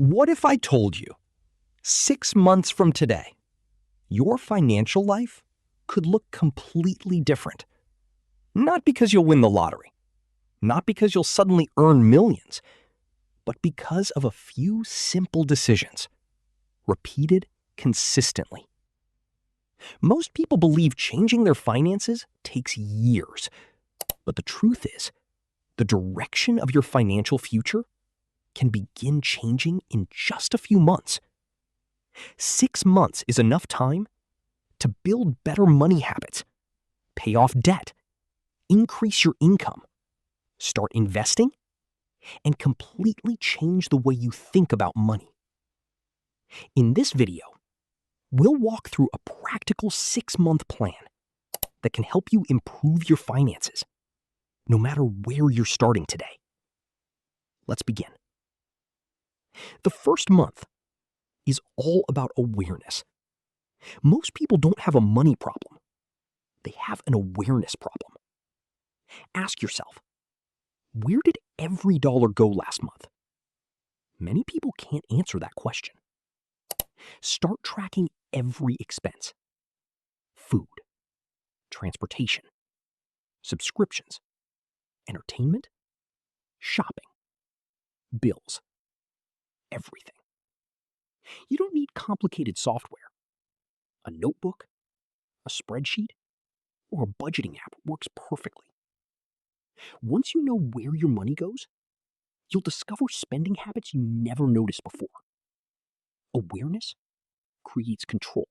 What if I told you 6 months from today, your financial life could look completely different? Not because you'll win the lottery, not because you'll suddenly earn millions, but because of a few simple decisions, repeated consistently. Most people believe changing their finances takes years, but the truth is, the direction of your financial future can begin changing in just a few months. 6 months is enough time to build better money habits, pay off debt, increase your income, start investing, and completely change the way you think about money. In this video, we'll walk through a practical 6-month plan that can help you improve your finances, no matter where you're starting today. Let's begin. The first month is all about awareness. Most people don't have a money problem. They have an awareness problem. Ask yourself, where did every dollar go last month? Many people can't answer that question. Start tracking every expense. Food, transportation, subscriptions, entertainment, shopping, bills, everything. You don't need complicated software. A notebook, a spreadsheet, or a budgeting app works perfectly. Once you know where your money goes, you'll discover spending habits you never noticed before. Awareness creates control,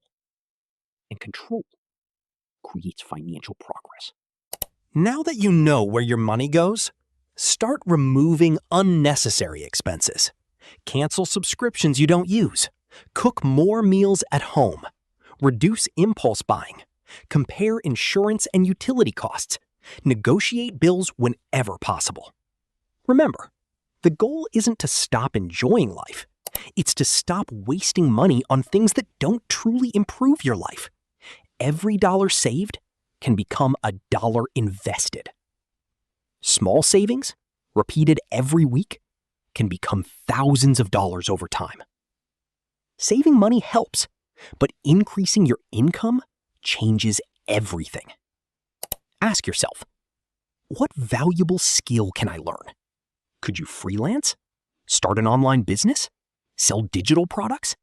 and control creates financial progress. Now that you know where your money goes, start removing unnecessary expenses. Cancel subscriptions you don't use. Cook more meals at home. Reduce impulse buying. Compare insurance and utility costs. Negotiate bills whenever possible. Remember, the goal isn't to stop enjoying life. It's to stop wasting money on things that don't truly improve your life. Every dollar saved can become a dollar invested. Small savings, repeated every week, can become thousands of dollars over time. Saving money helps, but increasing your income changes everything. Ask yourself, what valuable skill can I learn? Could you freelance? Start an online business? Sell digital products?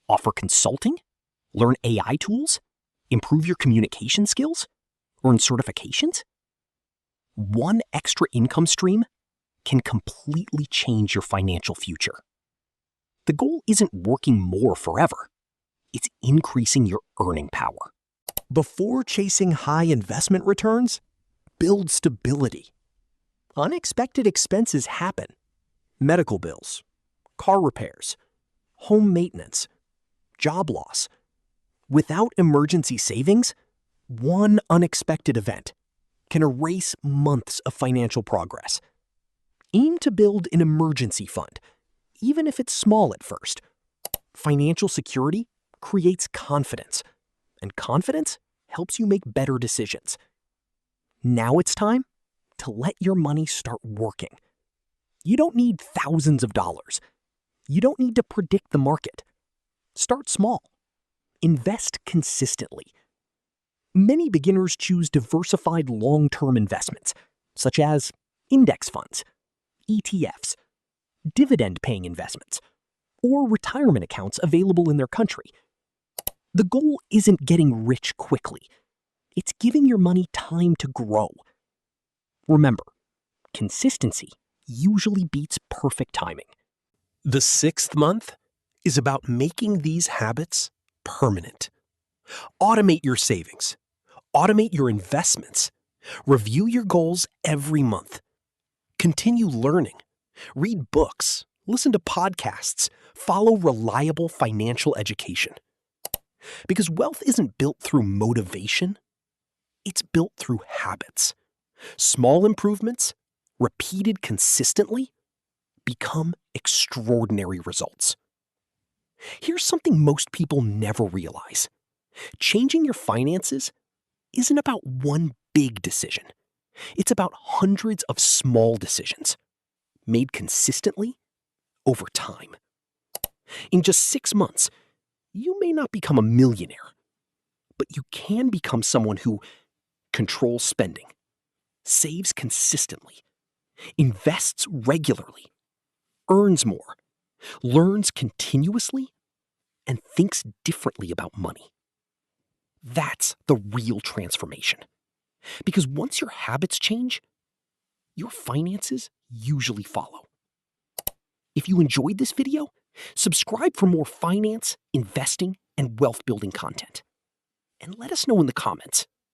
Offer consulting? Learn AI tools? Improve your communication skills? Earn certifications? One extra income stream can completely change your financial future. The goal isn't working more forever. It's increasing your earning power. Before chasing high investment returns, build stability. Unexpected expenses happen. Medical bills, car repairs, home maintenance, job loss. Without emergency savings, one unexpected event can erase months of financial progress. Aim to build an emergency fund, even if it's small at first. Financial security creates confidence, and confidence helps you make better decisions. Now it's time to let your money start working. You don't need thousands of dollars. You don't need to predict the market. Start small. Invest consistently. Many beginners choose diversified long-term investments, such as index funds, ETFs, dividend-paying investments, or retirement accounts available in their country. The goal isn't getting rich quickly. It's giving your money time to grow. Remember, consistency usually beats perfect timing. The 6th month is about making these habits permanent. Automate your savings. Automate your investments. Review your goals every month. Continue learning. Read books. Listen to podcasts. Follow reliable financial education. Because wealth isn't built through motivation. It's built through habits. Small improvements, repeated consistently, become extraordinary results. Here's something most people never realize. Changing your finances isn't about one big decision. It's about hundreds of small decisions, made consistently over time. In just 6 months, you may not become a millionaire, but you can become someone who controls spending, saves consistently, invests regularly, earns more, learns continuously, and thinks differently about money. That's the real transformation. Because once your habits change, your finances usually follow. If you enjoyed this video, subscribe for more finance, investing, and wealth building content. And let us know in the comments,